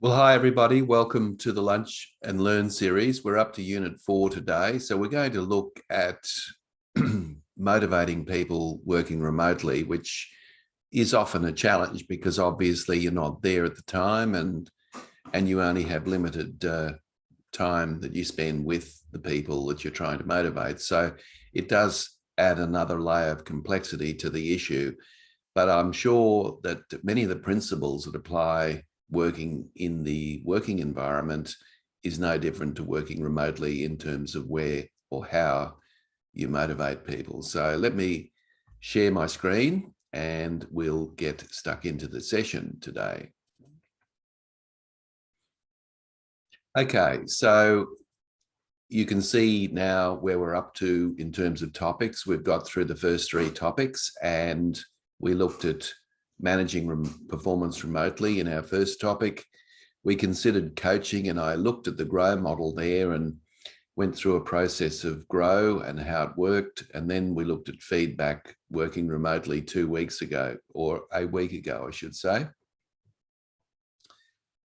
Well, hi, everybody. Welcome to the Lunch and Learn series. We're up to Unit 4 today. So we're going to look at motivating people working remotely, which is often a challenge because obviously you're not there at the time and you only have limited time that you spend with the people that you're trying to motivate. So it does add another layer of complexity to the issue. But I'm sure that many of the principles that apply working in the working environment is no different to working remotely in terms of where or how you motivate people. So let me share my screen and we'll get stuck into the session today. Okay, so you can see now where we're up to in terms of topics. We've got through the first three topics and we looked at managing performance remotely in our first topic. We considered coaching and I looked at the GROW model there and went through a process of GROW and how it worked. And then we looked at feedback working remotely 2 weeks ago, or a week ago, I should say.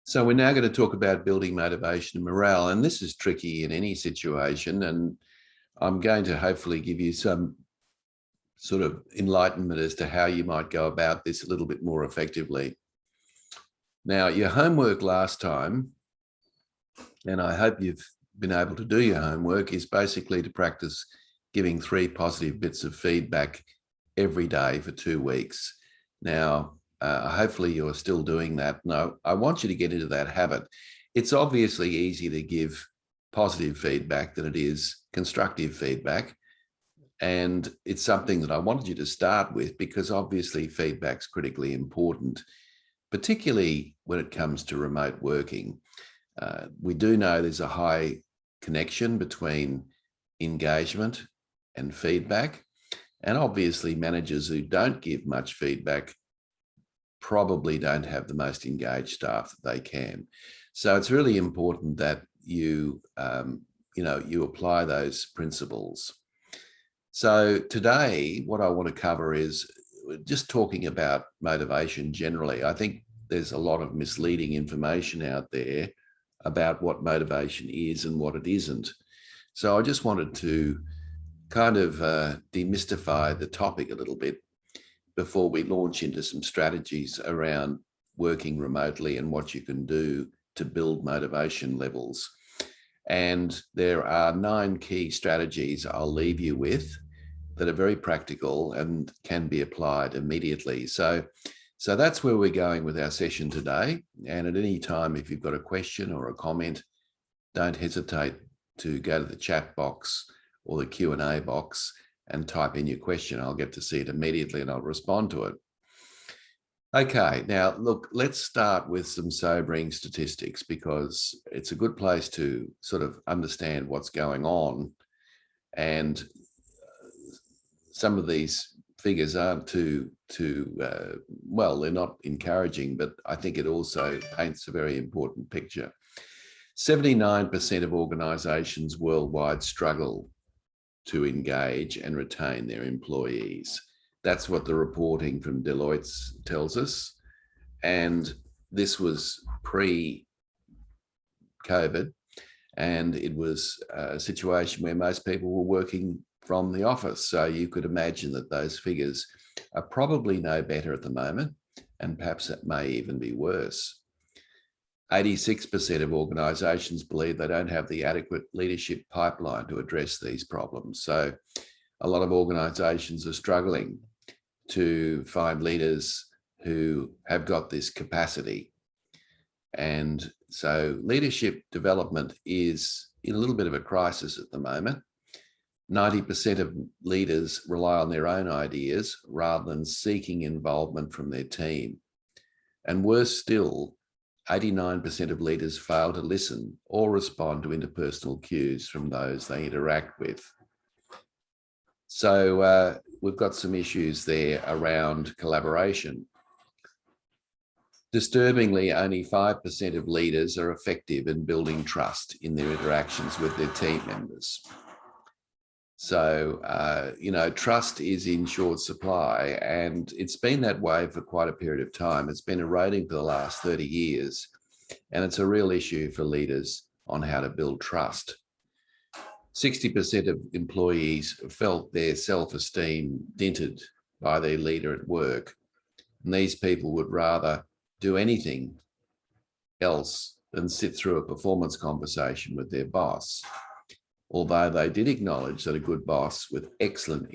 So we're now going to talk about building motivation and morale. And this is tricky in any situation. And I'm going to hopefully give you some sort of enlightenment as to how you might go about this a little bit more effectively. Now, your homework last time, and I hope you've been able to do your homework, is basically to practice giving 3 positive bits of feedback every day for 2 weeks. Now, hopefully you're still doing that. No, I want you to get into that habit. It's obviously easier to give positive feedback than it is constructive feedback. And it's something that I wanted you to start with because obviously feedback's critically important, particularly when it comes to remote working. We do know there's a high connection between engagement and feedback. And obviously managers who don't give much feedback probably don't have the most engaged staff that they can. So it's really important that you apply those principles. So today, what I want to cover is just talking about motivation generally. I think there's a lot of misleading information out there about what motivation is and what it isn't. So I just wanted to kind of demystify the topic a little bit before we launch into some strategies around working remotely and what you can do to build motivation levels. And there are 9 key strategies I'll leave you with that are very practical and can be applied immediately. So that's where we're going with our session today. And at any time, if you've got a question or a comment, don't hesitate to go to the chat box or the Q&A box and type in your question. I'll get to see it immediately and I'll respond to it. Okay, now look, let's start with some sobering statistics because it's a good place to sort of understand what's going on. And some of these figures aren't well, they're not encouraging, but I think it also paints a very important picture. 79% of organizations worldwide struggle to engage and retain their employees. That's what the reporting from Deloitte tells us. And this was pre-COVID, and it was a situation where most people were working from the office. So you could imagine that those figures are probably no better at the moment, and perhaps it may even be worse. 86% of organizations believe they don't have the adequate leadership pipeline to address these problems. So a lot of organizations are struggling to find leaders who have got this capacity. And so leadership development is in a little bit of a crisis at the moment. 90% of leaders rely on their own ideas rather than seeking involvement from their team. And worse still, 89% of leaders fail to listen or respond to interpersonal cues from those they interact with. So we've got some issues there around collaboration. Disturbingly, only 5% of leaders are effective in building trust in their interactions with their team members. So, trust is in short supply, and it's been that way for quite a period of time. It's been eroding for the last 30 years. And it's a real issue for leaders on how to build trust. 60% of employees felt their self-esteem dented by their leader at work. And these people would rather do anything else than sit through a performance conversation with their boss. Although they did acknowledge that a good boss with excellent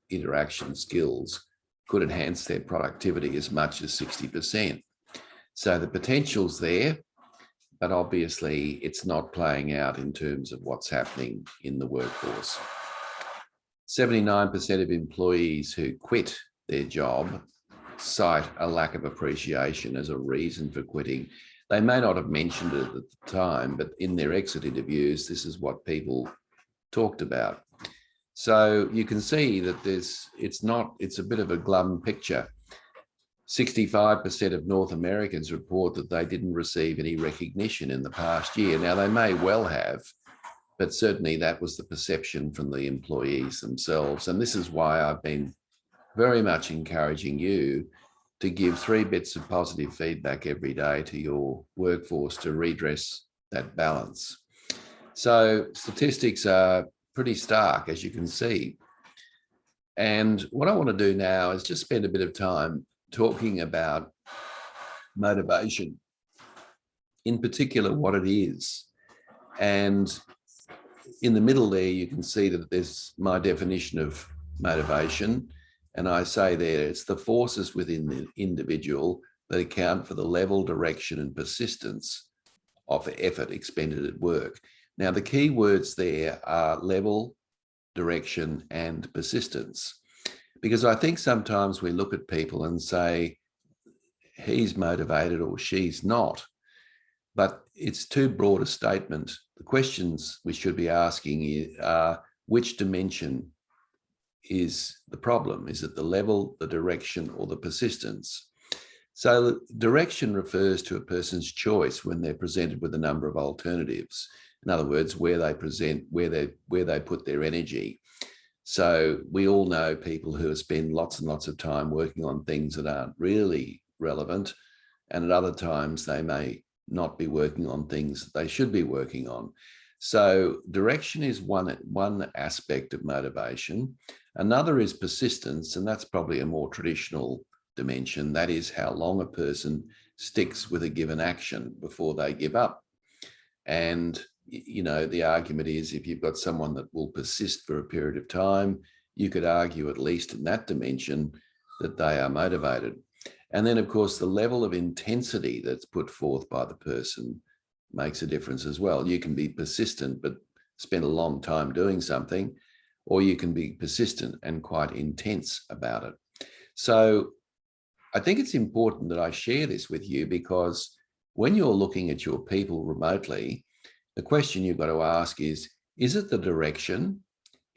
interaction skills could enhance their productivity as much as 60%. So the potential's there, but obviously it's not playing out in terms of what's happening in the workforce. 79% of employees who quit their job cite a lack of appreciation as a reason for quitting. They may not have mentioned it at the time, but in their exit interviews, this is what people talked about. So you can see that it's a bit of a glum picture. 65% of North Americans report that they didn't receive any recognition in the past year. Now, they may well have, but certainly that was the perception from the employees themselves. And this is why I've been very much encouraging you to give 3 bits of positive feedback every day to your workforce to redress that balance. So statistics are pretty stark, as you can see. And what I want to do now is just spend a bit of time talking about motivation, in particular, what it is. And in the middle there, you can see that there's my definition of motivation. And I say there, it's the forces within the individual that account for the level, direction, and persistence of effort expended at work. Now, the key words there are level, direction, and persistence. Because I think sometimes we look at people and say, he's motivated or she's not. But it's too broad a statement. The questions we should be asking are, which dimension is the problem? Is it the level, the direction, or the persistence? So direction refers to a person's choice when they're presented with a number of alternatives. In other words, where they put their energy. So we all know people who spend lots and lots of time working on things that aren't really relevant, and at other times they may not be working on things that they should be working on. So direction is one aspect of motivation. Another is persistence, and that's probably a more traditional dimension. That is how long a person sticks with a given action before they give up. And you know, the argument is if you've got someone that will persist for a period of time, you could argue, at least in that dimension, that they are motivated. And then, of course, the level of intensity that's put forth by the person makes a difference as well. You can be persistent, but spend a long time doing something, or you can be persistent and quite intense about it. So I think it's important that I share this with you, because when you're looking at your people remotely, the question you've got to ask is it the direction?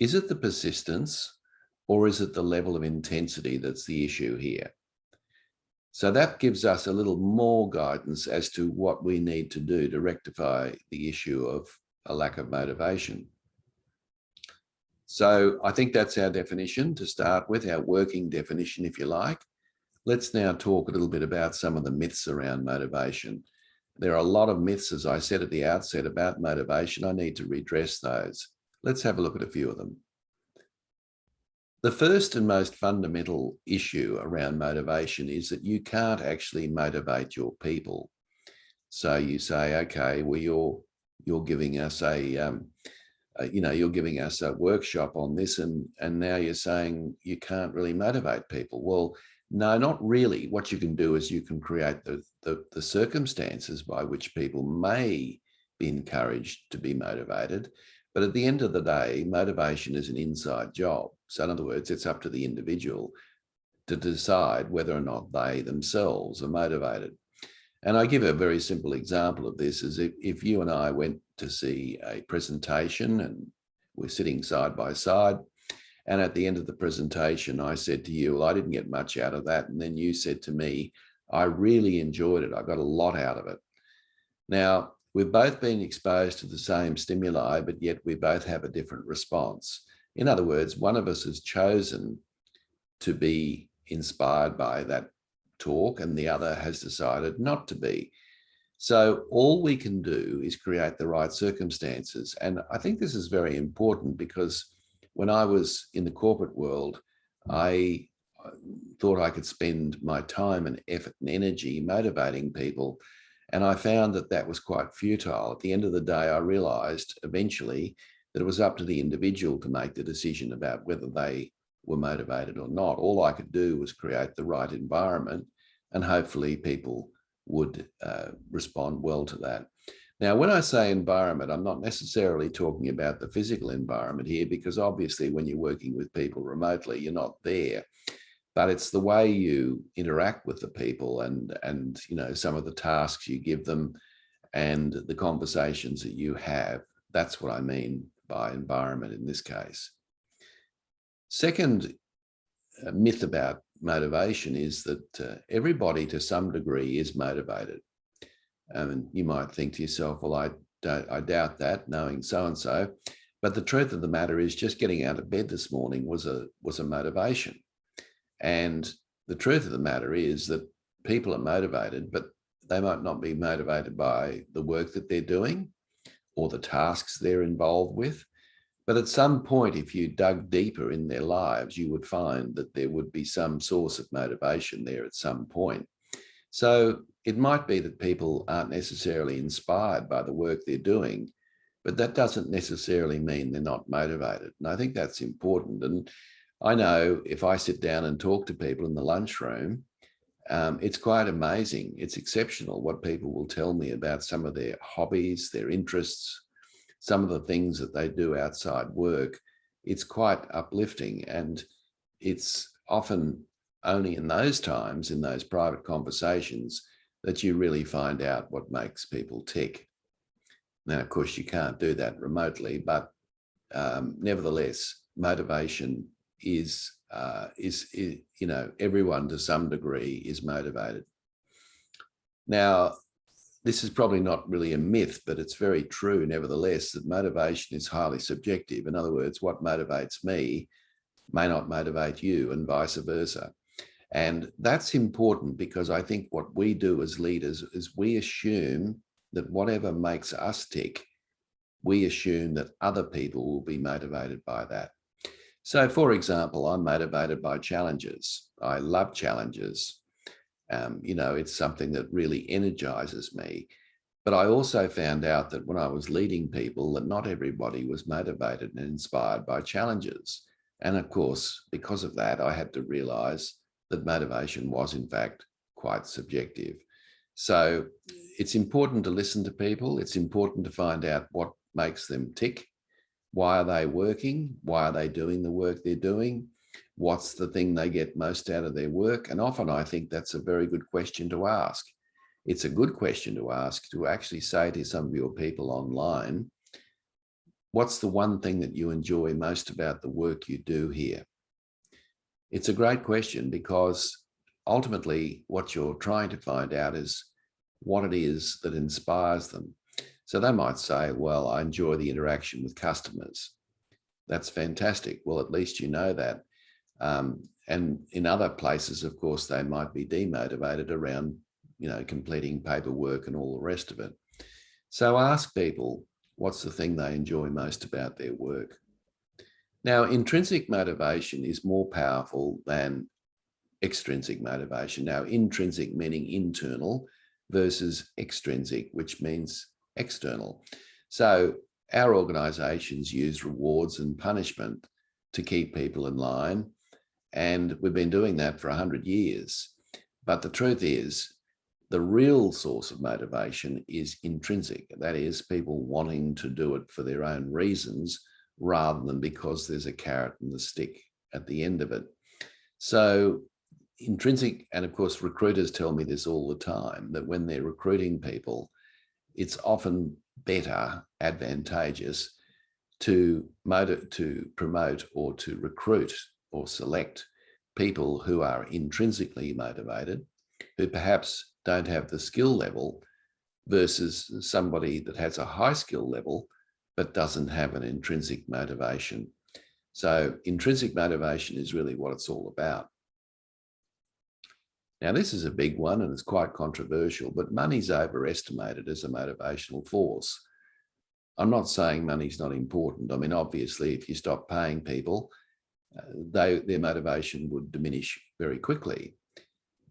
Is it the persistence? Or is it the level of intensity that's the issue here? So that gives us a little more guidance as to what we need to do to rectify the issue of a lack of motivation. So I think that's our definition to start with, our working definition, if you like. Let's now talk a little bit about some of the myths around motivation. There are a lot of myths, as I said at the outset, about motivation. I need to redress those. Let's have a look at a few of them. The first and most fundamental issue around motivation is that you can't actually motivate your people. So you say, okay, well, you're giving us you're giving us a workshop on this, and now you're saying you can't really motivate people. Well, no, not really. What you can do is you can create the circumstances by which people may be encouraged to be motivated. But at the end of the day, motivation is an inside job. So in other words, it's up to the individual to decide whether or not they themselves are motivated. And I give a very simple example of this, is if you and I went to see a presentation and we're sitting side by side, and at the end of the presentation, I said to you, well, I didn't get much out of that. And then you said to me, I really enjoyed it. I got a lot out of it. Now, we've both been exposed to the same stimuli, but yet we both have a different response. In other words, one of us has chosen to be inspired by that talk and the other has decided not to be. So all we can do is create the right circumstances. And I think this is very important because when I was in the corporate world, I thought I could spend my time and effort and energy motivating people. And I found that that was quite futile. At the end of the day, I realized eventually that it was up to the individual to make the decision about whether they were motivated or not. All I could do was create the right environment, and hopefully people would respond well to that. Now, when I say environment, I'm not necessarily talking about the physical environment here, because obviously when you're working with people remotely, you're not there. But it's the way you interact with the people and you know, some of the tasks you give them and the conversations that you have. That's what I mean by environment in this case. Second myth about motivation is that everybody to some degree is motivated. And you might think to yourself, well, I doubt that, knowing so-and-so. But the truth of the matter is just getting out of bed this morning was a motivation. And the truth of the matter is that people are motivated, but they might not be motivated by the work that they're doing or the tasks they're involved with. But at some point, if you dug deeper in their lives, you would find that there would be some source of motivation there at some point. So it might be that people aren't necessarily inspired by the work they're doing, but that doesn't necessarily mean they're not motivated. And I think that's important. And I know if I sit down and talk to people in the lunchroom, it's quite amazing. It's exceptional what people will tell me about some of their hobbies, their interests, some of the things that they do outside work. It's quite uplifting, and it's often only in those times, in those private conversations, that you really find out what makes people tick. Now, of course, you can't do that remotely, but nevertheless, motivation is you know, everyone to some degree is motivated. Now, this is probably not really a myth, but it's very true, nevertheless, that motivation is highly subjective. In other words, what motivates me may not motivate you, and vice versa. And that's important because I think what we do as leaders is we assume that whatever makes us tick, we assume that other people will be motivated by that. So, for example, I'm motivated by challenges. I love challenges. You know, it's something that really energizes me. But I also found out that when I was leading people, that not everybody was motivated and inspired by challenges. And of course, because of that, I had to realize that motivation was in fact quite subjective. So it's important to listen to people. It's important to find out what makes them tick. Why are they working? Why are they doing the work they're doing? What's the thing they get most out of their work? And often I think that's a very good question to ask. It's a good question to ask, to actually say to some of your people online, what's the one thing that you enjoy most about the work you do here? It's a great question, because ultimately what you're trying to find out is what it is that inspires them. So they might say, well, I enjoy the interaction with customers. That's fantastic. Well, at least you know that. And in other places, of course, they might be demotivated around, you know, completing paperwork and all the rest of it. So ask people, what's the thing they enjoy most about their work? Now, intrinsic motivation is more powerful than extrinsic motivation. Now, intrinsic meaning internal versus extrinsic, which means external. So our organizations use rewards and punishment to keep people in line. And we've been doing that for 100 years. But the truth is, the real source of motivation is intrinsic. That is, people wanting to do it for their own reasons rather than because there's a carrot and the stick at the end of it. So intrinsic, and of course, recruiters tell me this all the time, that when they're recruiting people, it's often better, advantageous to promote or to recruit or select people who are intrinsically motivated, who perhaps don't have the skill level, versus somebody that has a high skill level but doesn't have an intrinsic motivation. So intrinsic motivation is really what it's all about. Now, this is a big one and it's quite controversial, but money's overestimated as a motivational force. I'm not saying money's not important. I mean, obviously, if you stop paying people, their motivation would diminish very quickly.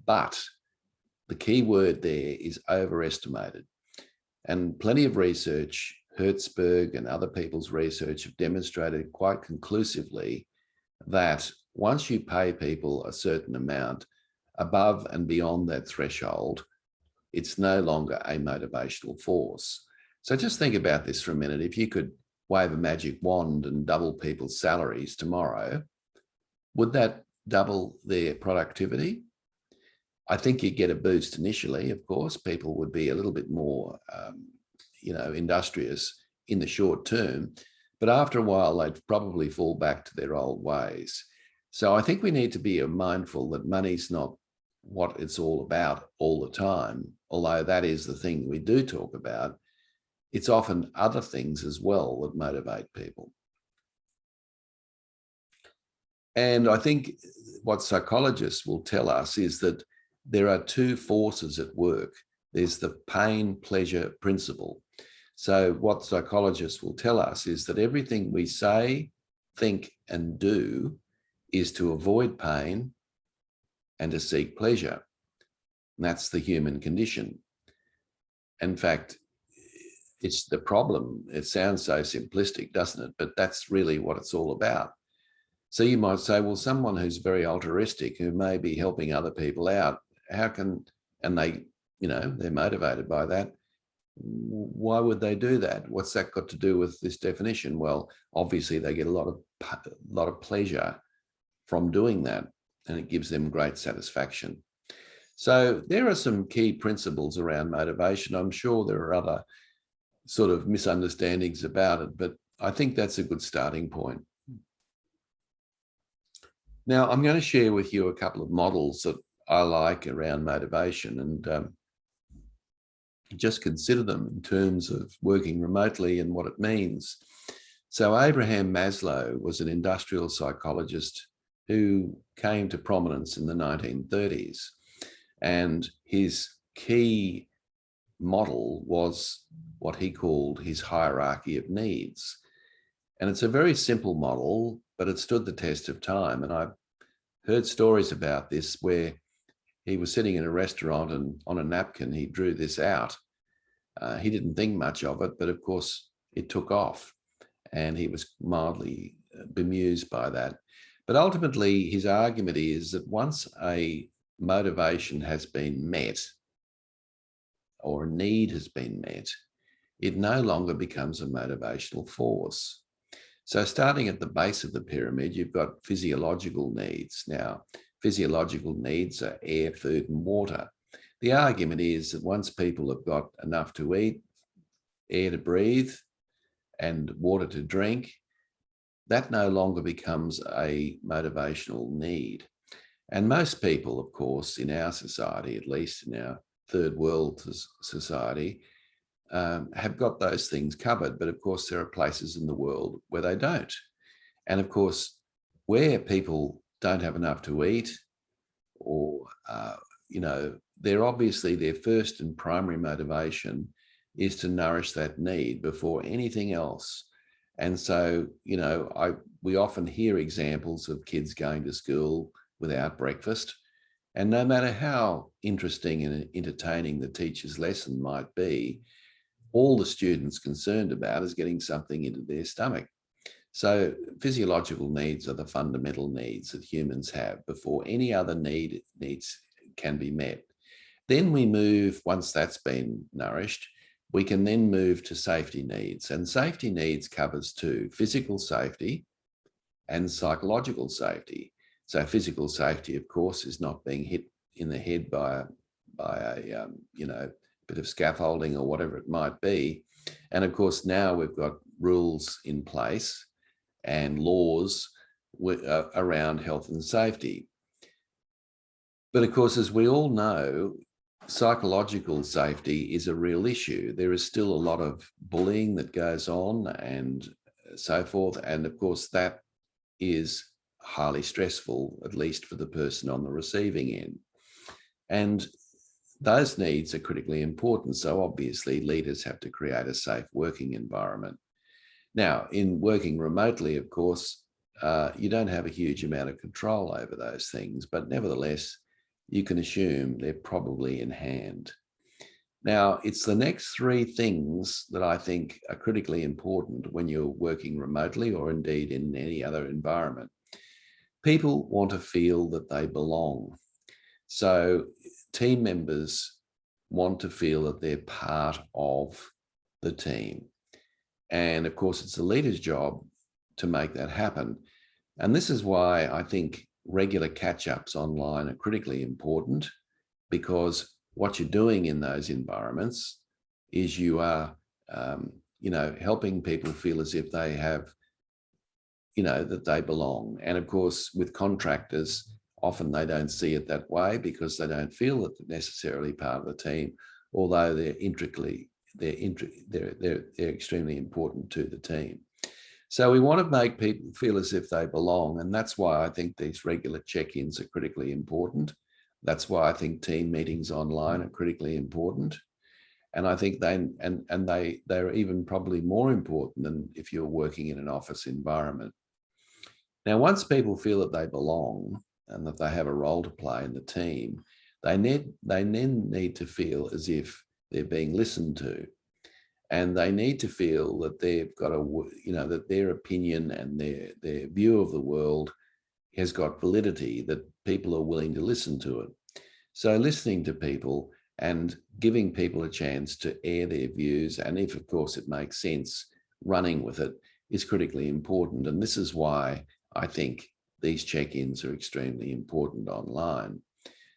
But the key word there is overestimated. And plenty of research, Hertzberg and other people's research, have demonstrated quite conclusively that once you pay people a certain amount above and beyond that threshold, it's no longer a motivational force. So just think about this for a minute. If you could wave a magic wand and double people's salaries tomorrow, would that double their productivity? I think you'd get a boost initially, of course. People would be a little bit more, industrious in the short term, but after a while, they'd probably fall back to their old ways. So I think we need to be mindful that money's not what it's all about all the time, although that is the thing we do talk about. It's often other things as well that motivate people. And I think what psychologists will tell us is that there are two forces at work. There's the pain-pleasure principle. So what psychologists will tell us is that everything we say, think, and do is to avoid pain and to seek pleasure. And that's the human condition. In fact, it's the problem. It sounds so simplistic, doesn't it? But that's really what it's all about. So you might say, well, someone who's very altruistic, who may be helping other people out, how can, and they, they're motivated by that. Why would they do that? What's that got to do with this definition? Well, obviously they get a lot of pleasure from doing that, and it gives them great satisfaction. So there are some key principles around motivation. I'm sure there are other sort of misunderstandings about it, but I think that's a good starting point. Now, I'm going to share with you a couple of models that I like around motivation, and just consider them in terms of working remotely and what it means. So Abraham Maslow was an industrial psychologist who came to prominence in the 1930s. And his key model was what he called his hierarchy of needs. And it's a very simple model, but it stood the test of time. And I've heard stories about this where he was sitting in a restaurant and on a napkin, he drew this out. He didn't think much of it, but of course it took off and he was mildly bemused by that. But ultimately his argument is that once a motivation has been met or a need has been met, it no longer becomes a motivational force. So starting at the base of the pyramid, you've got physiological needs. Now, physiological needs are air, food, and water. The argument is that once people have got enough to eat, air to breathe, and water to drink, that no longer becomes a motivational need. And most people, of course, in our society, at least in our third world society, have got those things covered. But of course, there are places in the world where they don't. And of course, where people don't have enough to eat, or, they're obviously their first and primary motivation is to nourish that need before anything else. And so, we often hear examples of kids going to school without breakfast. And no matter how interesting and entertaining the teacher's lesson might be, all the student's concerned about is getting something into their stomach. So physiological needs are the fundamental needs that humans have before any other needs can be met. Then we move, once that's been nourished, we can then move to safety needs. And safety needs covers two: physical safety and psychological safety. So physical safety, of course, is not being hit in the head by a bit of scaffolding or whatever it might be. And of course, now we've got rules in place and laws around health and safety. But of course, as we all know, psychological safety is a real issue. There is still a lot of bullying that goes on and so forth. And of course, that is highly stressful, at least for the person on the receiving end. And those needs are critically important. So obviously leaders have to create a safe working environment. Now, in working remotely, of course, you don't have a huge amount of control over those things, but nevertheless, you can assume they're probably in hand. Now, it's the next three things that I think are critically important when you're working remotely or indeed in any other environment. People want to feel that they belong. So team members want to feel that they're part of the team. And of course, it's the leader's job to make that happen. And this is why I think regular catch-ups online are critically important, because what you're doing in those environments is you are, helping people feel as if they have, that they belong. And of course, with contractors, often they don't see it that way because they don't feel that they're necessarily part of the team, although they're extremely important to the team. So we want to make people feel as if they belong. And that's why I think these regular check-ins are critically important. That's why I think team meetings online are critically important. And I think they're even probably more important than if you're working in an office environment. Now, once people feel that they belong and that they have a role to play in the team, they then need to feel as if they're being listened to. And they need to feel that they've got that their opinion and their view of the world has got validity, that people are willing to listen to it. So listening to people and giving people a chance to air their views, and if, of course, it makes sense, running with it is critically important. And this is why I think these check-ins are extremely important online.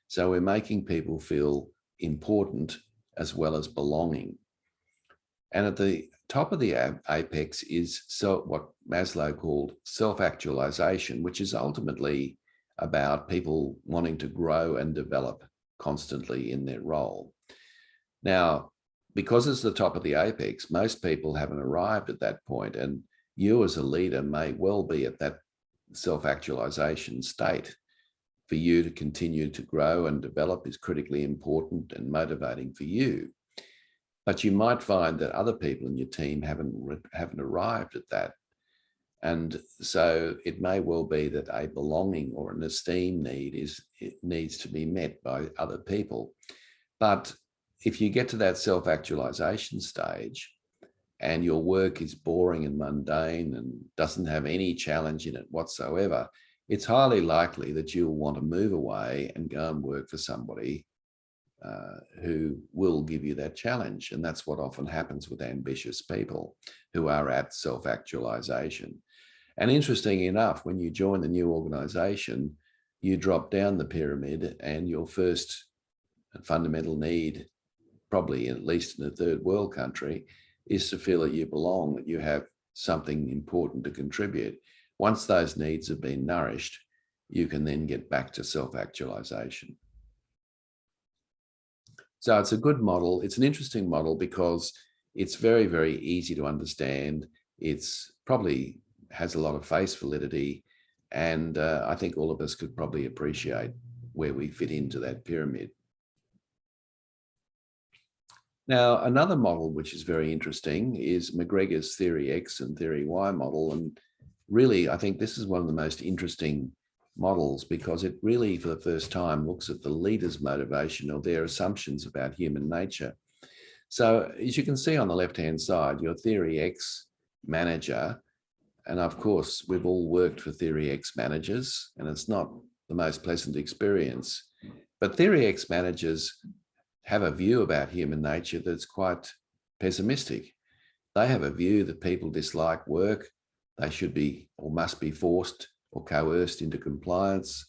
So we're making people feel important as well as belonging. And at the top of the apex is what Maslow called self-actualization, which is ultimately about people wanting to grow and develop constantly in their role. Now, because it's the top of the apex, most people haven't arrived at that point, and you as a leader may well be at that self-actualization state. For you to continue to grow and develop is critically important and motivating for you. But you might find that other people in your team haven't arrived at that. And so it may well be that a belonging or an esteem needs to be met by other people. But if you get to that self-actualization stage and your work is boring and mundane and doesn't have any challenge in it whatsoever, it's highly likely that you'll want to move away and go and work for somebody who will give you that challenge. And that's what often happens with ambitious people who are at self-actualization. And interesting enough, when you join the new organization, you drop down the pyramid, and your first fundamental need, probably at least in a third world country, is to feel that you belong, that you have something important to contribute. Once those needs have been nourished, you can then get back to self-actualization. So it's a good model. It's an interesting model because it's very, very easy to understand. It's probably has a lot of face validity. And I think all of us could probably appreciate where we fit into that pyramid. Now, another model which is very interesting is McGregor's Theory X and Theory Y model. And really, I think this is one of the most interesting models because it really, for the first time, looks at the leader's motivation or their assumptions about human nature. So as you can see on the left-hand side, your Theory X manager, and of course, we've all worked for Theory X managers, and it's not the most pleasant experience. But Theory X managers have a view about human nature that's quite pessimistic. They have a view that people dislike work. They should be or must be forced or coerced into compliance.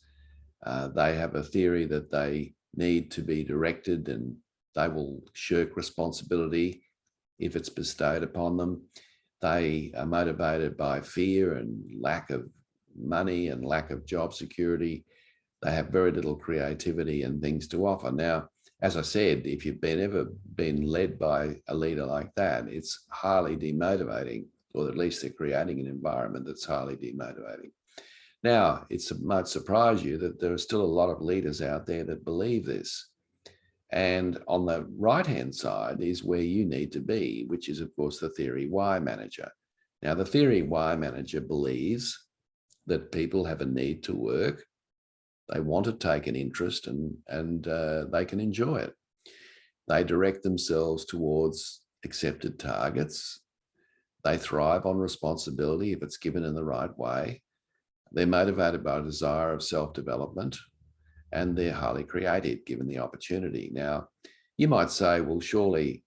They have a theory that they need to be directed and they will shirk responsibility if it's bestowed upon them. They are motivated by fear and lack of money and lack of job security. They have very little creativity and things to offer. Now, as I said, if you've ever been led by a leader like that, it's highly demotivating, or at least they're creating an environment that's highly demotivating. Now, it might surprise you that there are still a lot of leaders out there that believe this. And on the right-hand side is where you need to be, which is, of course, the theory Y manager. Now, the theory Y manager believes that people have a need to work. They want to take an interest and they can enjoy it. They direct themselves towards accepted targets. They thrive on responsibility if it's given in the right way. They're motivated by a desire of self-development, and they're highly creative given the opportunity. Now, you might say, well, surely,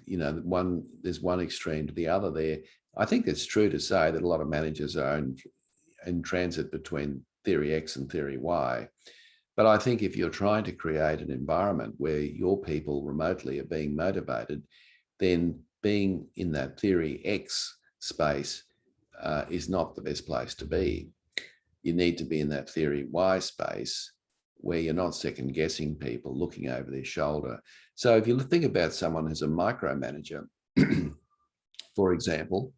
there's one extreme to the other there. I think it's true to say that a lot of managers are in transit between theory X and theory Y. But I think if you're trying to create an environment where your people remotely are being motivated, then being in that theory X space is not the best place to be. You need to be in that theory Y space where you're not second guessing people, looking over their shoulder. So if you think about someone who's a micromanager, for example,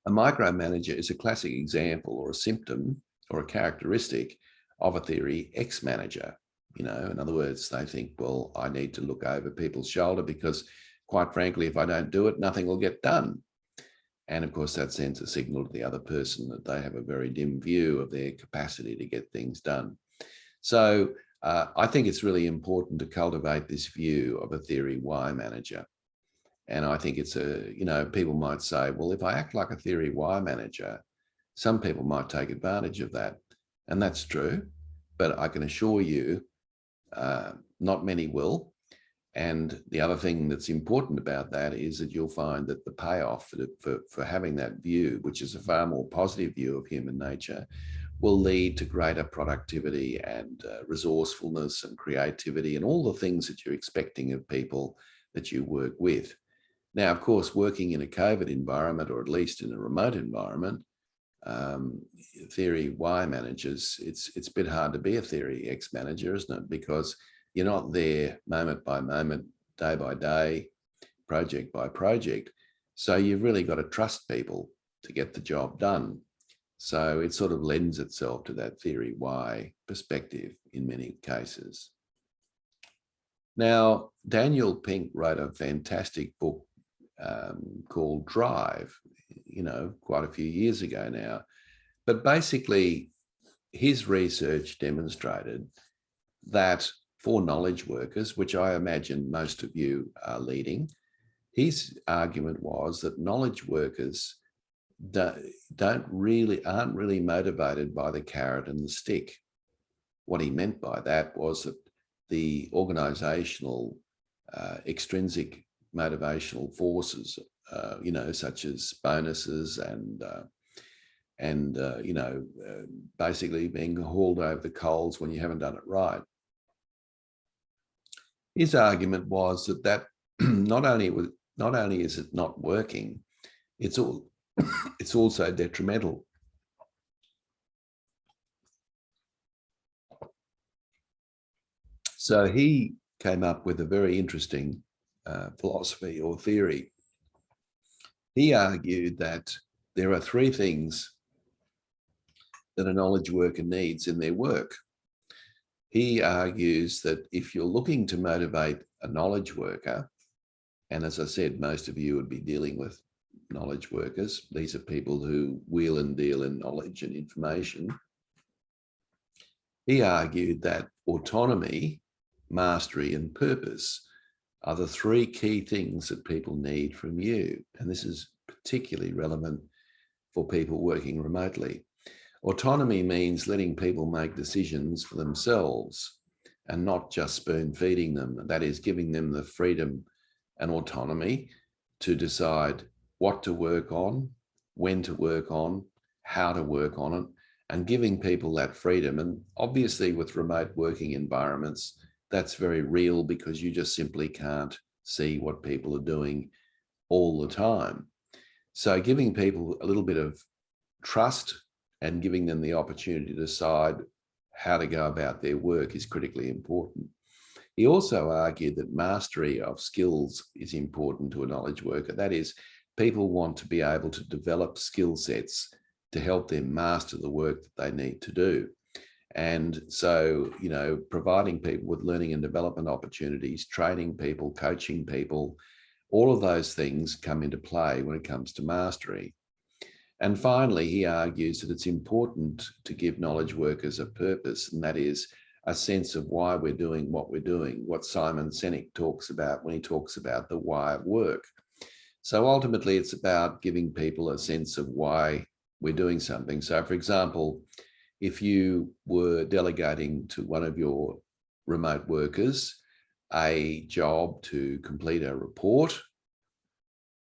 a micromanager is a classic example or a symptom or a characteristic of a theory X manager. In other words, they think, well, I need to look over people's shoulder because, quite frankly, if I don't do it, nothing will get done. And of course, that sends a signal to the other person that they have a very dim view of their capacity to get things done. So I think it's really important to cultivate this view of a theory Y manager. And I think it's people might say, well, if I act like a theory Y manager, some people might take advantage of that. And that's true. But I can assure you, not many will. And the other thing that's important about that is that you'll find that the payoff for having that view, which is a far more positive view of human nature, will lead to greater productivity and resourcefulness and creativity and all the things that you're expecting of people that you work with. Now, of course, working in a COVID environment, or at least in a remote environment, theory Y managers, it's a bit hard to be a theory X manager, isn't it? Because you're not there moment by moment, day by day, project by project. So you've really got to trust people to get the job done. So it sort of lends itself to that theory Y perspective in many cases. Now, Daniel Pink wrote a fantastic book called Drive, quite a few years ago now. But basically, his research demonstrated that for knowledge workers, which I imagine most of you are leading, his argument was that knowledge workers aren't really motivated by the carrot and the stick. What he meant by that was that the organizational extrinsic motivational forces, such as bonuses and basically being hauled over the coals when you haven't done it right. His argument was that not only is it not working, it's also detrimental. So he came up with a very interesting philosophy or theory. He argued that there are three things that a knowledge worker needs in their work. He argues that if you're looking to motivate a knowledge worker, and as I said, most of you would be dealing with knowledge workers. These are people who wheel and deal in knowledge and information. He argued that autonomy, mastery, and purpose are the three key things that people need from you. And this is particularly relevant for people working remotely. Autonomy means letting people make decisions for themselves and not just spoon feeding them. That is, giving them the freedom and autonomy to decide what to work on, when to work on, how to work on it, and giving people that freedom. And obviously with remote working environments, that's very real because you just simply can't see what people are doing all the time. So giving people a little bit of trust and giving them the opportunity to decide how to go about their work is critically important. He also argued that mastery of skills is important to a knowledge worker. That is, people want to be able to develop skill sets to help them master the work that they need to do. And so, providing people with learning and development opportunities, training people, coaching people, all of those things come into play when it comes to mastery. And finally, he argues that it's important to give knowledge workers a purpose, and that is a sense of why we're doing what we're doing, what Simon Sinek talks about when he talks about the why of work. So ultimately, it's about giving people a sense of why we're doing something. So for example, if you were delegating to one of your remote workers a job to complete a report,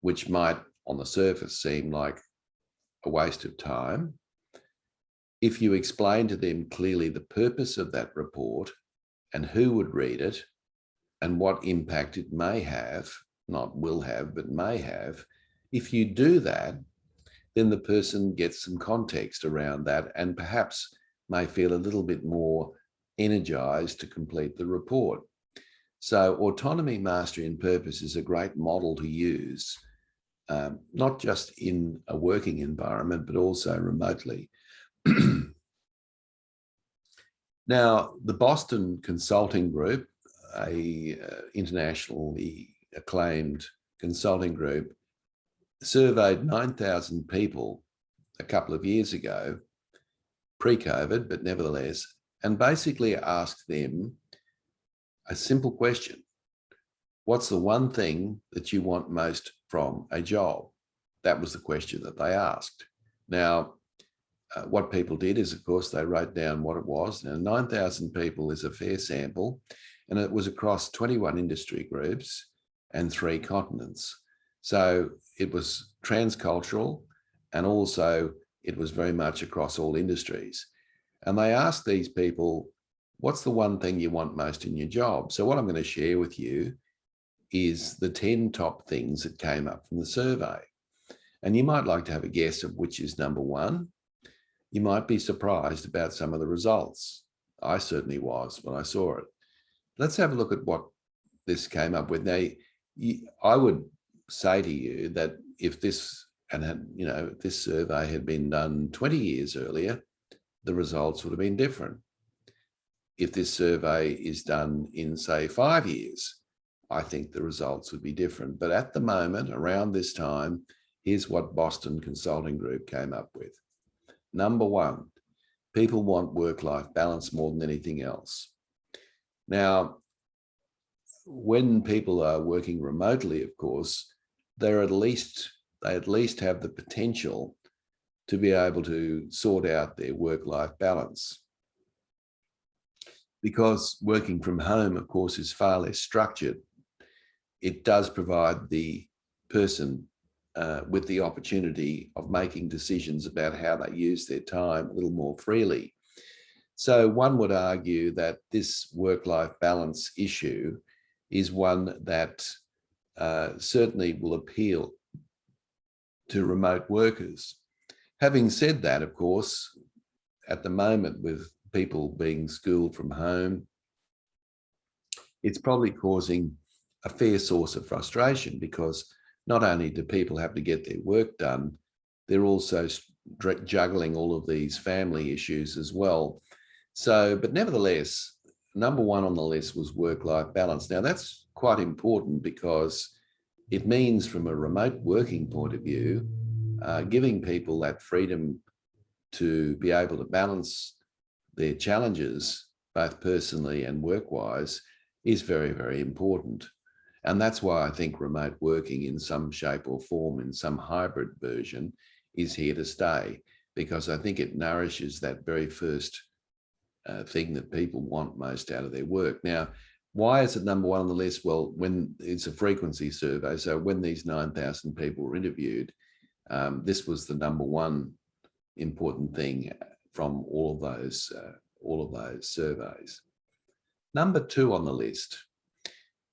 which might on the surface seem like a waste of time, if you explain to them clearly the purpose of that report and who would read it and what impact it may have, not will have, but may have, if you do that, then the person gets some context around that and perhaps may feel a little bit more energized to complete the report. So autonomy, mastery, and purpose is a great model to use, not just in a working environment, but also remotely. Now, the Boston Consulting Group, a internationally acclaimed consulting group, surveyed 9,000 people a couple of years ago, pre-COVID, but nevertheless, and basically asked them a simple question. What's the one thing that you want most from a job? That was the question that they asked. Now, what people did is, of course, they wrote down what it was. Now, 9,000 people is a fair sample, and it was across 21 industry groups and 3 continents. So it was transcultural, and also it was very much across all industries. And they asked these people, what's the one thing you want most in your job? So what I'm going to share with you is the 10 top things that came up from the survey. And you might like to have a guess of which is number one. You might be surprised about some of the results. I certainly was when I saw it. Let's have a look at what this came up with. Now, I would say to you that if this this survey had been done 20 years earlier, the results would have been different. If this survey is done in, say, 5 years, I think the results would be different. But at the moment, around this time, here's what Boston Consulting Group came up with. Number one, people want work-life balance more than anything else. Now, when people are working remotely, of course, they at least have the potential to be able to sort out their work-life balance. Because working from home, of course, is far less structured, it does provide the person with the opportunity of making decisions about how they use their time a little more freely. So one would argue that this work-life balance issue is one that certainly will appeal to remote workers. Having said that, of course, at the moment with people being schooled from home, it's probably causing a fair source of frustration, because not only do people have to get their work done, they're also juggling all of these family issues as well. So, but nevertheless, number one on the list was work-life balance. Now, that's quite important because it means, from a remote working point of view, giving people that freedom to be able to balance their challenges, both personally and work-wise, is very, very important. And that's why I think remote working in some shape or form, in some hybrid version, is here to stay, because I think it nourishes that very first thing that people want most out of their work. Now, why is it number one on the list? Well, when it's a frequency survey, so when these 9,000 people were interviewed, this was the number one important thing from all of those surveys. Number two on the list,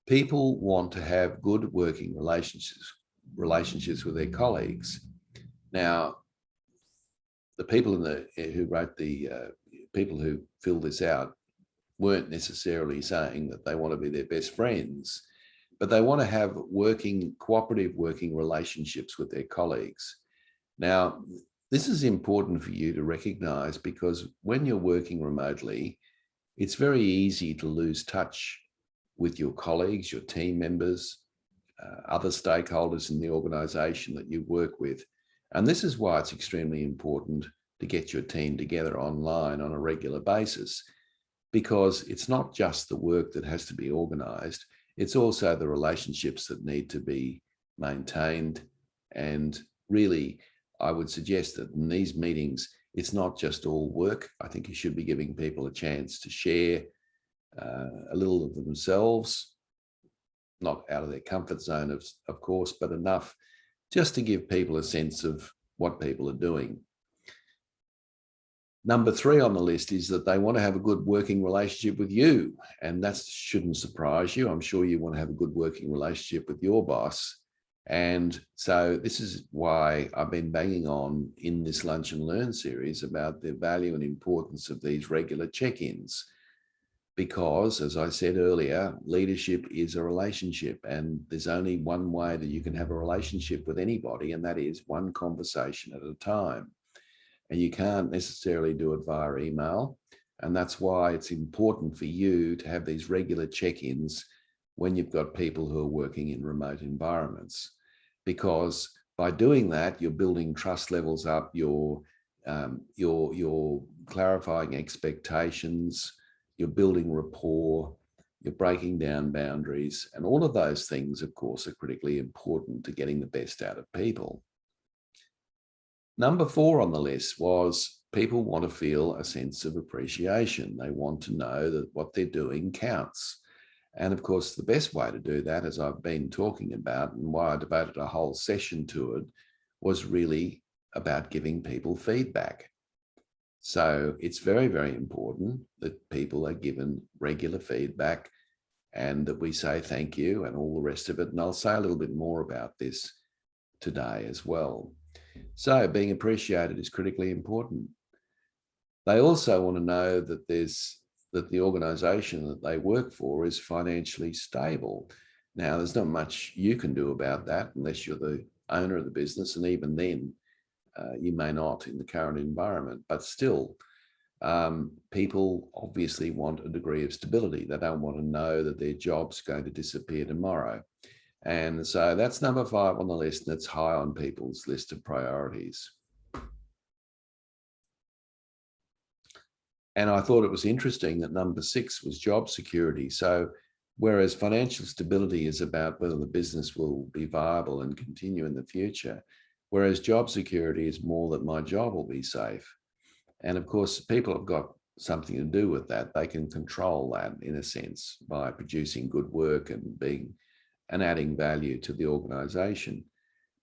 people want to have good working relationships with their colleagues. Now, the people who wrote people who filled this out weren't necessarily saying that they want to be their best friends, but they want to have cooperative working relationships with their colleagues. Now, This is important for you to recognize, because when you're working remotely, it's very easy to lose touch with your colleagues, your team members, other stakeholders in the organization that you work with. And this is why it's extremely important to get your team together online on a regular basis, because it's not just the work that has to be organized, it's also the relationships that need to be maintained. And really, I would suggest that in these meetings, it's not just all work. I think you should be giving people a chance to share a little of themselves, not out of their comfort zone, of course, but enough just to give people a sense of what people are doing. Number 3 on the list is that they want to have a good working relationship with you. And that shouldn't surprise you. I'm sure you want to have a good working relationship with your boss. And so this is why I've been banging on in this Lunch and Learn series about the value and importance of these regular check-ins. Because, as I said earlier, leadership is a relationship, and there's only one way that you can have a relationship with anybody, and that is one conversation at a time. And you can't necessarily do it via email. And that's why it's important for you to have these regular check-ins when you've got people who are working in remote environments. Because by doing that, you're building trust levels up, you're clarifying expectations, you're building rapport, you're breaking down boundaries. And all of those things, of course, are critically important to getting the best out of people. Number 4 on the list was people want to feel a sense of appreciation. They want to know that what they're doing counts. And of course, the best way to do that, as I've been talking about, and why I devoted a whole session to it, was really about giving people feedback. So it's very, very important that people are given regular feedback and that we say thank you and all the rest of it. And I'll say a little bit more about this today as well. So being appreciated is critically important. They also want to know that the organization that they work for is financially stable. Now, there's not much you can do about that unless you're the owner of the business. And even then, you may not in the current environment, but still, people obviously want a degree of stability. They don't want to know that their job's going to disappear tomorrow. And so that's number 5 on the list, and it's high on people's list of priorities. And I thought it was interesting that number 6 was job security. So whereas financial stability is about whether the business will be viable and continue in the future, whereas job security is more that my job will be safe. And of course, people have got something to do with that. They can control that in a sense by producing good work and adding value to the organization.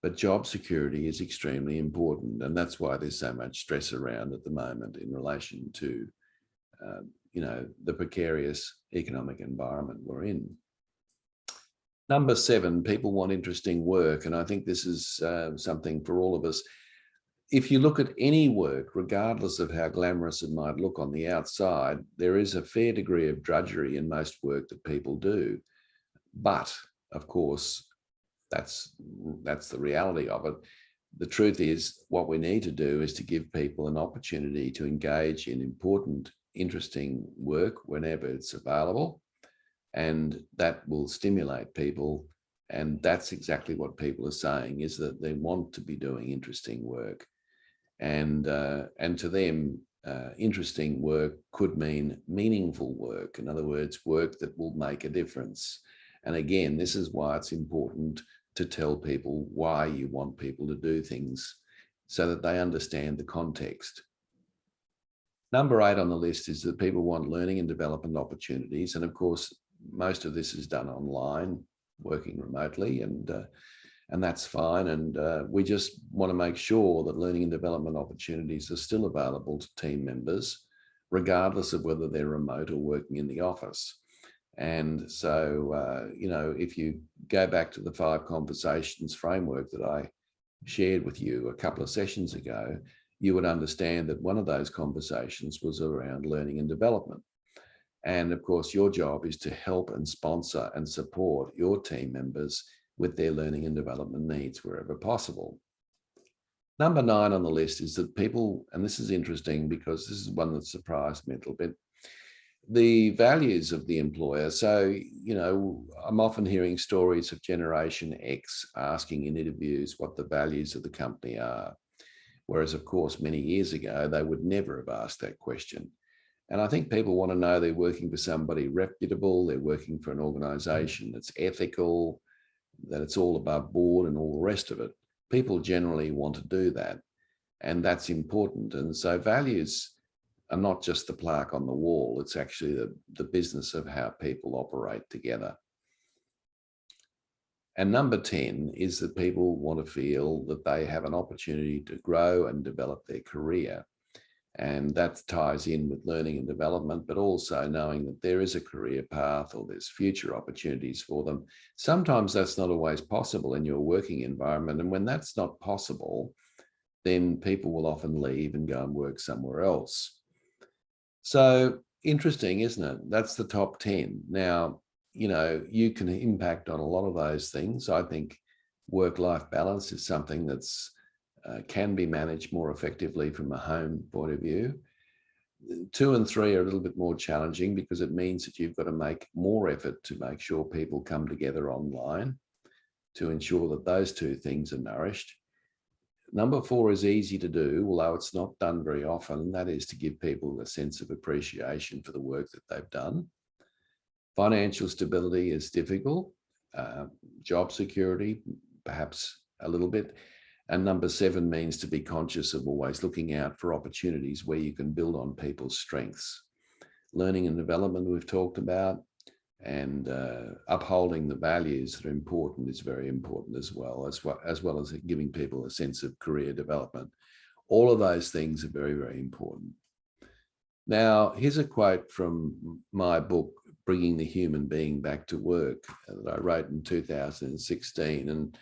But job security is extremely important. And that's why there's so much stress around at the moment in relation to, the precarious economic environment we're in. Number 7, people want interesting work. And I think this is something for all of us. If you look at any work, regardless of how glamorous it might look on the outside, there is a fair degree of drudgery in most work that people do. But of course, that's the reality of it. The truth is, what we need to do is to give people an opportunity to engage in important, interesting work whenever it's available. And that will stimulate people. And that's exactly what people are saying, is that they want to be doing interesting work. And to them, interesting work could mean meaningful work. In other words, work that will make a difference. And again, this is why it's important to tell people why you want people to do things so that they understand the context. Number 8 on the list is that people want learning and development opportunities. And of course, most of this is done online, working remotely, and that's fine. And we just want to make sure that learning and development opportunities are still available to team members, regardless of whether they're remote or working in the office. And so, if you go back to the 5 conversations framework that I shared with you a couple of sessions ago, you would understand that one of those conversations was around learning and development. And of course, your job is to help and sponsor and support your team members with their learning and development needs wherever possible. Number 9 on the list is that people, and this is interesting because this is one that surprised me a little bit, the values of the employer. So, I'm often hearing stories of Generation X asking in interviews what the values of the company are. Whereas, of course, many years ago, they would never have asked that question. And I think people want to know they're working for somebody reputable, they're working for an organization that's ethical, that it's all above board and all the rest of it. People generally want to do that, and that's important. And so values are not just the plaque on the wall, it's actually the business of how people operate together. And number 10 is that people want to feel that they have an opportunity to grow and develop their career. And that ties in with learning and development, but also knowing that there is a career path or there's future opportunities for them. Sometimes that's not always possible in your working environment. And when that's not possible, then people will often leave and go and work somewhere else. So interesting, isn't it? That's the top 10. Now, you can impact on a lot of those things. I think work-life balance is something that's can be managed more effectively from a home point of view. 2 and 3 are a little bit more challenging because it means that you've got to make more effort to make sure people come together online to ensure that those 2 things are nourished. Number 4 is easy to do, although it's not done very often, and that is to give people a sense of appreciation for the work that they've done. Financial stability is difficult. Job security, perhaps a little bit. And number 7 means to be conscious of always looking out for opportunities where you can build on people's strengths. Learning and development we've talked about, and upholding the values that are important is very important as well as giving people a sense of career development. All of those things are very, very important. Now, here's a quote from my book, Bringing the Human Being Back to Work, that I wrote in 2016. And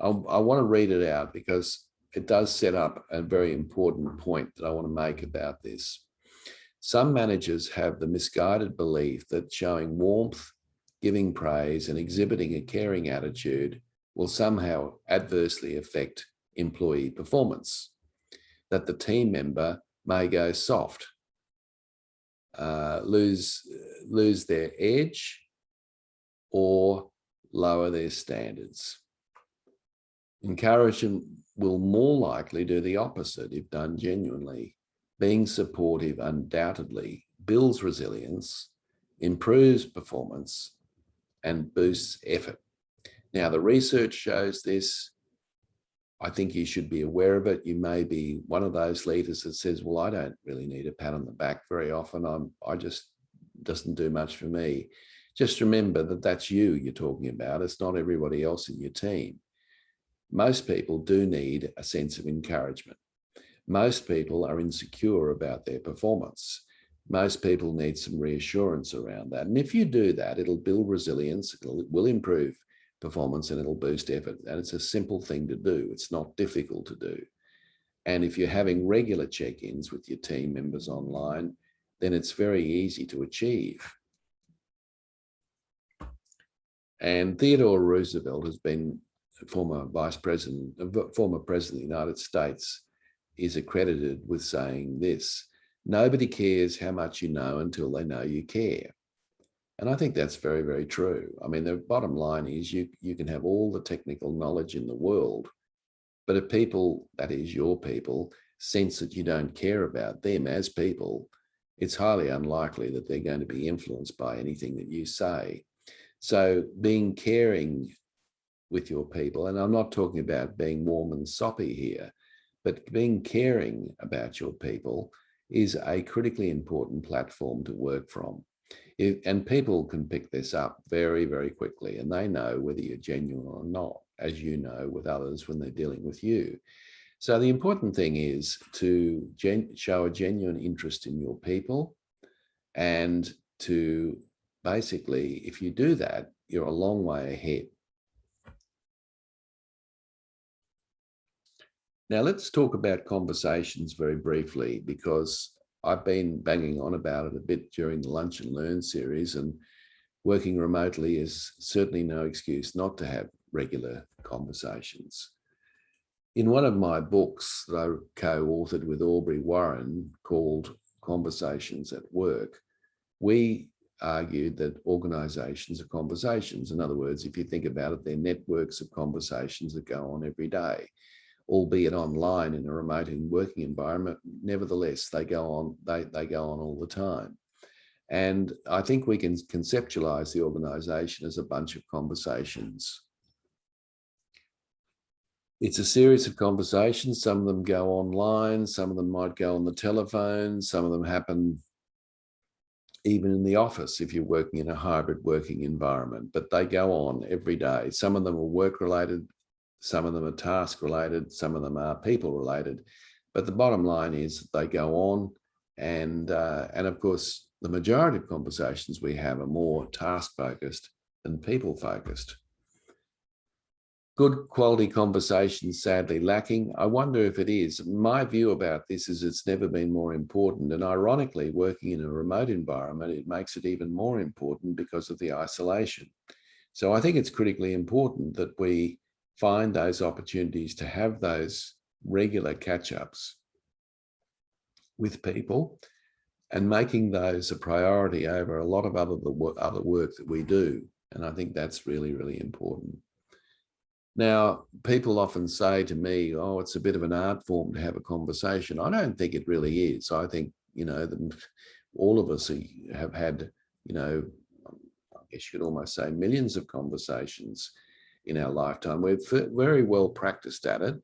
I want to read it out because it does set up a very important point that I want to make about this. Some managers have the misguided belief that showing warmth, giving praise, and exhibiting a caring attitude will somehow adversely affect employee performance, that the team member may go soft, lose their edge, or lower their standards. Encouragement will more likely do the opposite if done genuinely. Being supportive undoubtedly builds resilience, improves performance, and boosts effort. Now, the research shows this. I think you should be aware of it. You may be one of those leaders that says, well, I don't really need a pat on the back very often. I just doesn't do much for me. Just remember that that's you're talking about. It's not everybody else in your team. Most people do need a sense of encouragement. Most people are insecure about their performance. Most people need some reassurance around that. And if you do that, it'll build resilience, it will improve performance, and it'll boost effort. And it's a simple thing to do. It's not difficult to do. And if you're having regular check-ins with your team members online, then it's very easy to achieve. And Theodore Roosevelt has been former president of the United States, is accredited with saying this: nobody cares how much you know until they know you care. And I think that's very, very true. I mean, the bottom line is you can have all the technical knowledge in the world, but if people, that is your people, sense that you don't care about them as people, it's highly unlikely that they're going to be influenced by anything that you say. So being caring with your people, and I'm not talking about being warm and soppy here, but being caring about your people is a critically important platform to work from. And people can pick this up very, very quickly, and they know whether you're genuine or not, as you know with others when they're dealing with you. So the important thing is to show a genuine interest in your people, and to basically, if you do that, you're a long way ahead. Now let's talk about conversations very briefly, because I've been banging on about it a bit during the Lunch and Learn series, and working remotely is certainly no excuse not to have regular conversations. In one of my books that I co-authored with Aubrey Warren called Conversations at Work, we argued that organizations are conversations. In other words, if you think about it, they're networks of conversations that go on every day, albeit online in a remote working environment. Nevertheless, they go on all the time. And I think we can conceptualize the organization as a bunch of conversations. It's a series of conversations. Some of them go online, some of them might go on the telephone, some of them happen even in the office if you're working in a hybrid working environment, but they go on every day. Some of them are work related, some of them are task related, some of them are people related. But the bottom line is they go on, and of course, the majority of conversations we have are more task focused than people focused. Good quality conversations sadly lacking. I wonder if it is. My view about this is it's never been more important. And ironically, working in a remote environment, it makes it even more important because of the isolation. So I think it's critically important that we find those opportunities to have those regular catch-ups with people and making those a priority over a lot of other work that we do. And I think that's really, really important. Now, people often say to me, oh, it's a bit of an art form to have a conversation. I don't think it really is. I think, all of us have had, I guess you could almost say millions of conversations in our lifetime. We're very well practiced at it.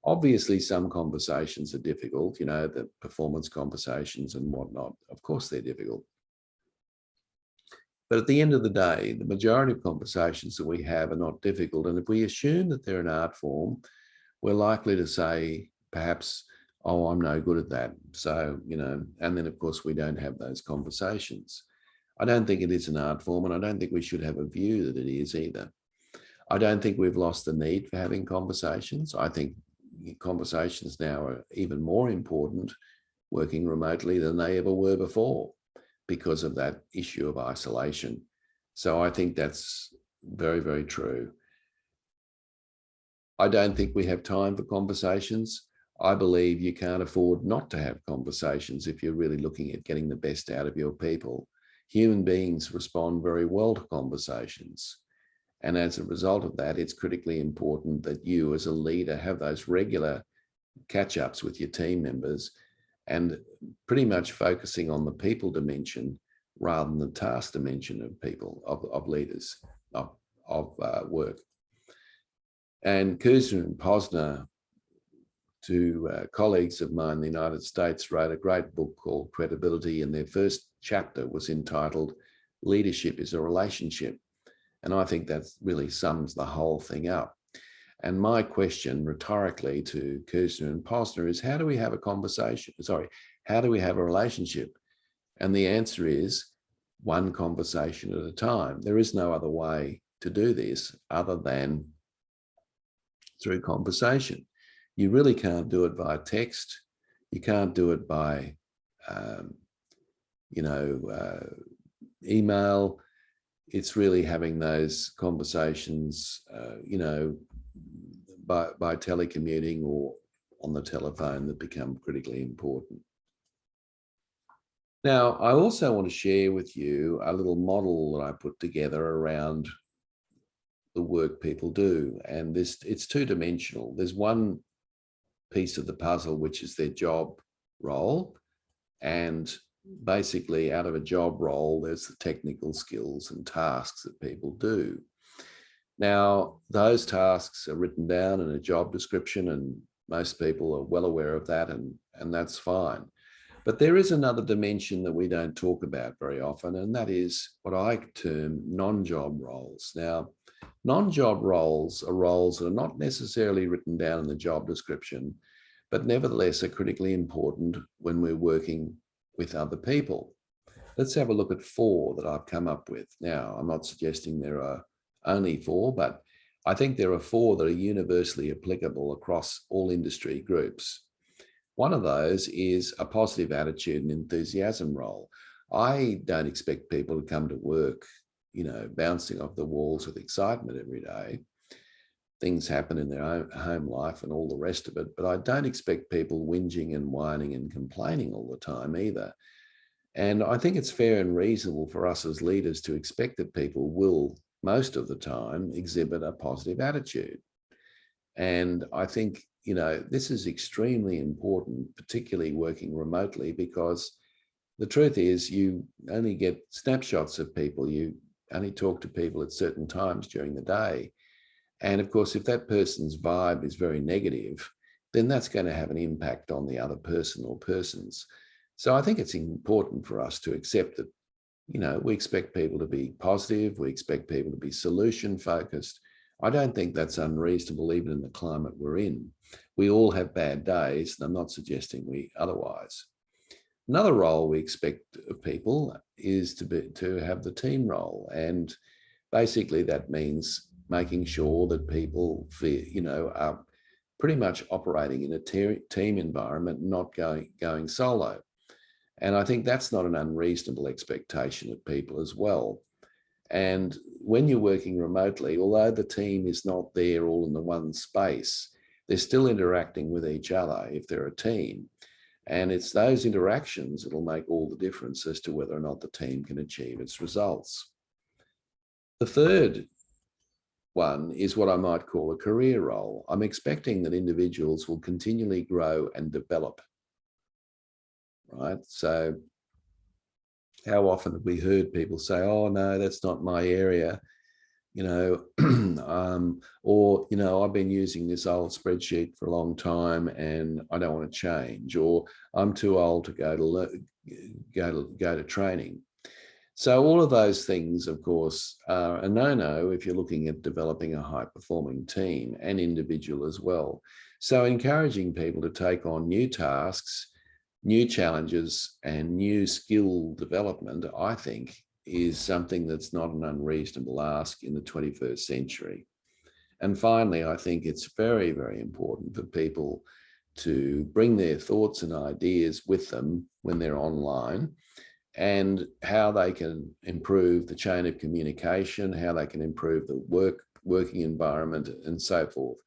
Obviously, some conversations are difficult, the performance conversations and whatnot. Of course, they're difficult. But at the end of the day, the majority of conversations that we have are not difficult. And if we assume that they're an art form, we're likely to say, perhaps, oh, I'm no good at that. So, and then of course we don't have those conversations. I don't think it is an art form, and I don't think we should have a view that it is either. I don't think we've lost the need for having conversations. I think conversations now are even more important working remotely than they ever were before, because of that issue of isolation. So I think that's very, very true. I don't think we have time for conversations. I believe you can't afford not to have conversations if you're really looking at getting the best out of your people. Human beings respond very well to conversations. And as a result of that, it's critically important that you as a leader have those regular catch-ups with your team members and pretty much focusing on the people dimension rather than the task dimension of people, of leaders, of work. And Kushner and Posner, two colleagues of mine in the United States, wrote a great book called Credibility, and their first chapter was entitled Leadership is a Relationship. And I think that really sums the whole thing up. And my question rhetorically to Kushner and Posner is, how do we have a conversation? How do we have a relationship? And the answer is one conversation at a time. There is no other way to do this other than through conversation. You really can't do it by text. You can't do it by, email. It's really having those conversations, by telecommuting or on the telephone that become critically important. Now, I also want to share with you a little model that I put together around the work people do. And it's two-dimensional. There's one piece of the puzzle, which is their job role. And basically out of a job role, there's the technical skills and tasks that people do. Now, those tasks are written down in a job description, and most people are well aware of that, and that's fine. But there is another dimension that we don't talk about very often, and that is what I term non-job roles. Now, non-job roles are roles that are not necessarily written down in the job description, but nevertheless are critically important when we're working with other people. Let's have a look at 4 that I've come up with. Now, I'm not suggesting there are only 4, but I think there are 4 that are universally applicable across all industry groups. One of those is a positive attitude and enthusiasm role. I don't expect people to come to work, bouncing off the walls with excitement every day. things happen in their own home life and all the rest of it. But I don't expect people whinging and whining and complaining all the time either. And I think it's fair and reasonable for us as leaders to expect that people will, most of the time, exhibit a positive attitude. And I think, this is extremely important, particularly working remotely, because the truth is you only get snapshots of people. You only talk to people at certain times during the day. And of course, if that person's vibe is very negative, then that's going to have an impact on the other person or persons. So I think it's important for us to accept that, we expect people to be positive. We expect people to be solution focused. I don't think that's unreasonable, even in the climate we're in. We all have bad days, and I'm not suggesting we otherwise. Another role we expect of people is to have the team role. And basically that means making sure that people are pretty much operating in a team environment, not going solo. And I think that's not an unreasonable expectation of people as well. And when you're working remotely, although the team is not there all in the one space, they're still interacting with each other if they're a team. And it's those interactions that'll make all the difference as to whether or not the team can achieve its results. The third one is what I might call a career role. I'm expecting that individuals will continually grow and develop, right? So how often have we heard people say, oh, no, that's not my area, or, I've been using this old spreadsheet for a long time and I don't want to change, or I'm too old to go to training. So all of those things, of course, are a no-no if you're looking at developing a high-performing team and individual as well. So encouraging people to take on new tasks, new challenges, and new skill development, I think, is something that's not an unreasonable ask in the 21st century. And finally, I think it's very, very important for people to bring their thoughts and ideas with them when they're online, and how they can improve the chain of communication, how they can improve the working environment, and so forth.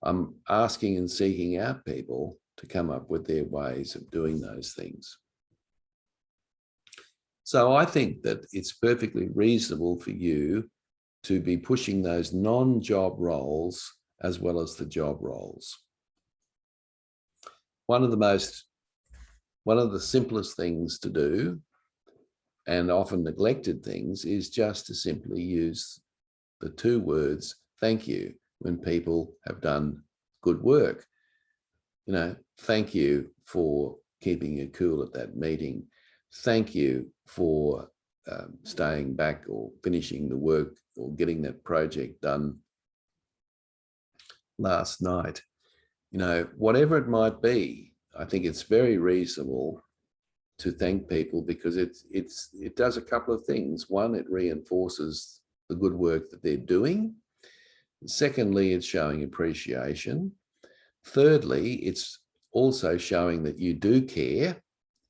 I'm asking and seeking out people to come up with their ways of doing those things. So I think that it's perfectly reasonable for you to be pushing those non-job roles as well as the job roles. One of the simplest things to do, and often neglected things, is just to simply use the two words, thank you, when people have done good work. Thank you for keeping you cool at that meeting. Thank you for staying back or finishing the work or getting that project done last night. Whatever it might be, I think it's very reasonable to thank people, because it does a couple of things. One, it reinforces the good work that they're doing. Secondly, it's showing appreciation. Thirdly, it's also showing that you do care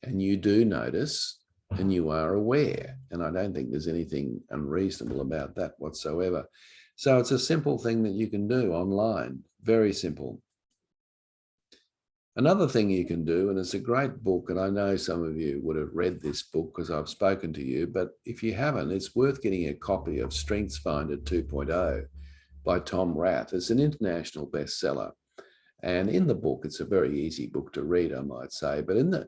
and you do notice and you are aware. And I don't think there's anything unreasonable about that whatsoever. So it's a simple thing that you can do online, very simple. Another thing you can do, and it's a great book, and I know some of you would have read this book because I've spoken to you, but if you haven't, it's worth getting a copy of Strengthsfinder 2.0 by Tom Rath. It's an international bestseller. And in the book, it's a very easy book to read, I might say, but in the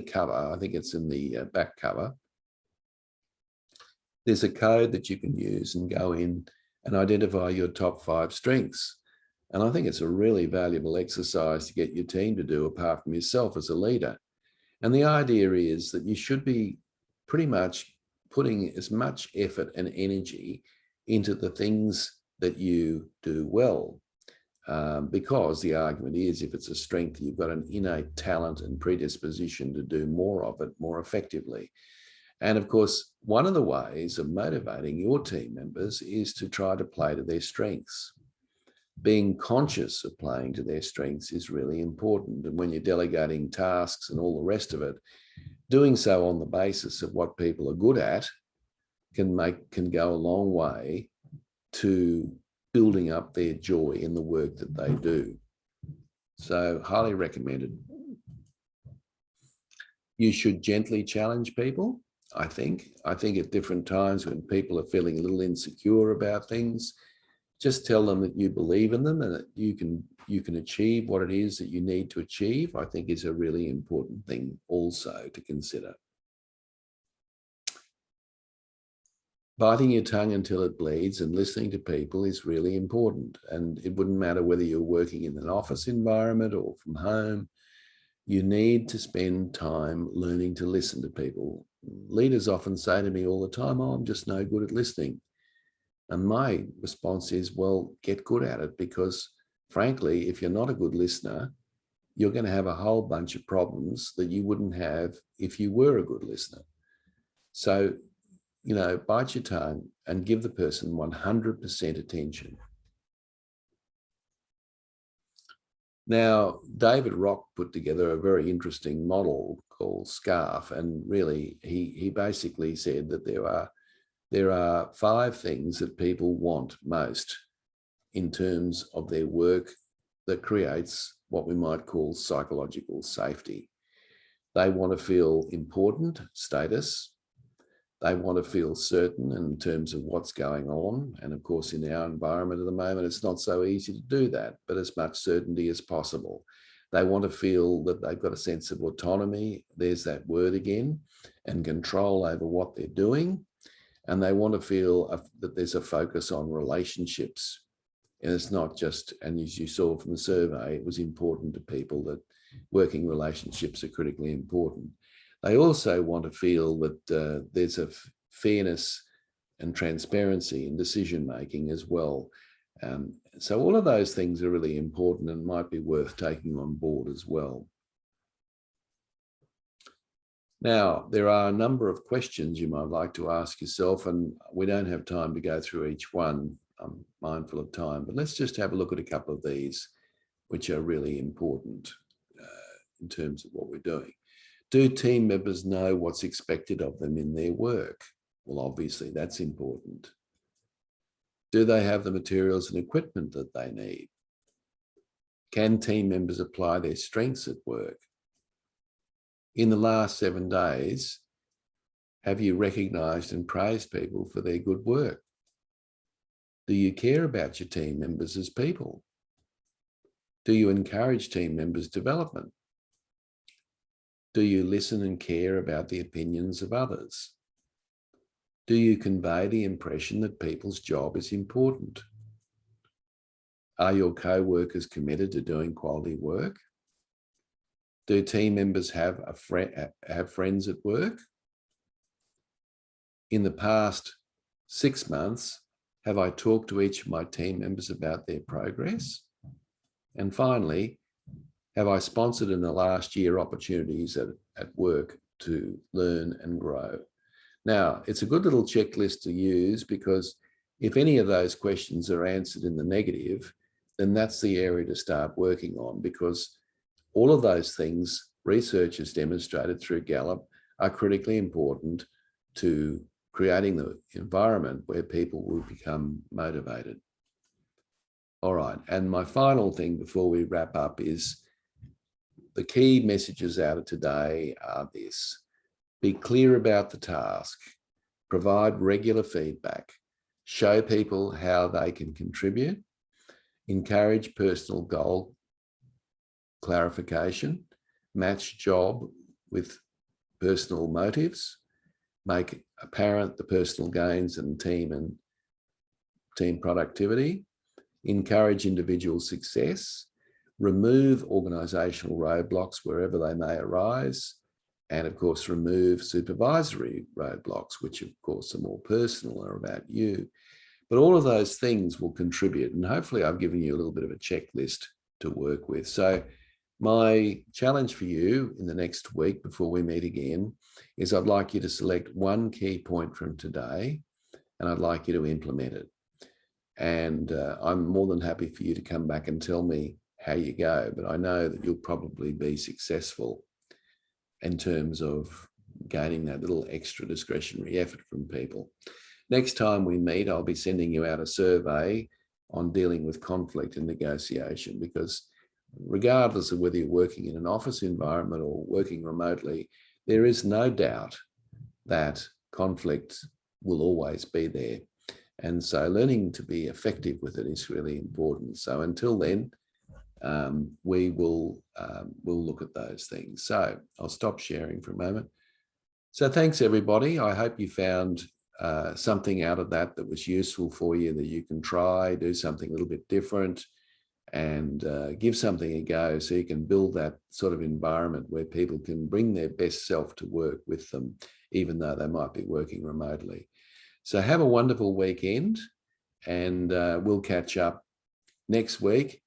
cover, I think it's in the back cover, there's a code that you can use and go in and identify your top 5 strengths. And I think it's a really valuable exercise to get your team to do, apart from yourself as a leader. And the idea is that you should be pretty much putting as much effort and energy into the things that you do well. Because the argument is, if it's a strength, you've got an innate talent and predisposition to do more of it more effectively. And of course, one of the ways of motivating your team members is to try to play to their strengths. Being conscious of playing to their strengths is really important. And when you're delegating tasks and all the rest of it, doing so on the basis of what people are good at can go a long way to building up their joy in the work that they do. So highly recommended. You should gently challenge people, I think. I think at different times when people are feeling a little insecure about things, just tell them that you believe in them and that you can achieve what it is that you need to achieve, I think is a really important thing also to consider. Biting your tongue until it bleeds and listening to people is really important. And it wouldn't matter whether you're working in an office environment or from home. You need to spend time learning to listen to people. Leaders often say to me all the time, "Oh, I'm just no good at listening." And my response is, well, get good at it, because frankly, if you're not a good listener, you're going to have a whole bunch of problems that you wouldn't have if you were a good listener. So, bite your tongue and give the person 100% attention. Now, David Rock put together a very interesting model called SCARF, and really he basically said that there are 5 things that people want most in terms of their work that creates what we might call psychological safety. They want to feel important, status. They want to feel certain in terms of what's going on. And of course, in our environment at the moment, it's not so easy to do that, but as much certainty as possible. They want to feel that they've got a sense of autonomy, there's that word again, and control over what they're doing. And they want to feel that there's a focus on relationships. And it's not just, and as you saw from the survey, it was important to people that working relationships are critically important. They also want to feel that there's a fairness and transparency in decision-making as well. So all of those things are really important and might be worth taking on board as well. Now, there are a number of questions you might like to ask yourself, and we don't have time to go through each one. I'm mindful of time, but let's just have a look at a couple of these, which are really important in terms of what we're doing. Do team members know what's expected of them in their work? Well, obviously, that's important. Do they have the materials and equipment that they need? Can team members apply their strengths at work? In the last 7 days, have you recognised and praised people for their good work? Do you care about your team members as people? Do you encourage team members' development? Do you listen and care about the opinions of others? Do you convey the impression that people's job is important? Are your co-workers committed to doing quality work? Do team members have friends at work? In the past 6 months, have I talked to each of my team members about their progress? And finally, have I sponsored in the last year opportunities at work to learn and grow? Now, it's a good little checklist to use, because if any of those questions are answered in the negative, then that's the area to start working on, because all of those things, research has demonstrated through Gallup, are critically important to creating the environment where people will become motivated. All right, and my final thing before we wrap up is the key messages out of today are this: be clear about the task, provide regular feedback, show people how they can contribute, encourage personal goal clarification, match job with personal motives, make apparent the personal gains and team productivity, encourage individual success, remove organisational roadblocks wherever they may arise, and of course remove supervisory roadblocks, which of course are more personal, are about you. But all of those things will contribute, and hopefully I've given you a little bit of a checklist to work with. So my challenge for you in the next week before we meet again is I'd like you to select one key point from today, and I'd like you to implement it. And I'm more than happy for you to come back and tell me how you go, but I know that you'll probably be successful in terms of gaining that little extra discretionary effort from people. Next time we meet, I'll be sending you out a survey on dealing with conflict and negotiation, because regardless of whether you're working in an office environment or working remotely, there is no doubt that conflict will always be there. And so learning to be effective with it is really important. So until then, we will we'll look at those things. So I'll stop sharing for a moment. So thanks, everybody. I hope you found something out of that was useful for you, that you can try, do something a little bit different, and give something a go, so you can build that sort of environment where people can bring their best self to work with them, even though they might be working remotely. So have a wonderful weekend, and we'll catch up next week,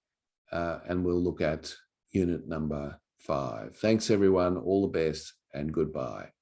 and we'll look at unit number 5. Thanks, everyone. All the best, and goodbye.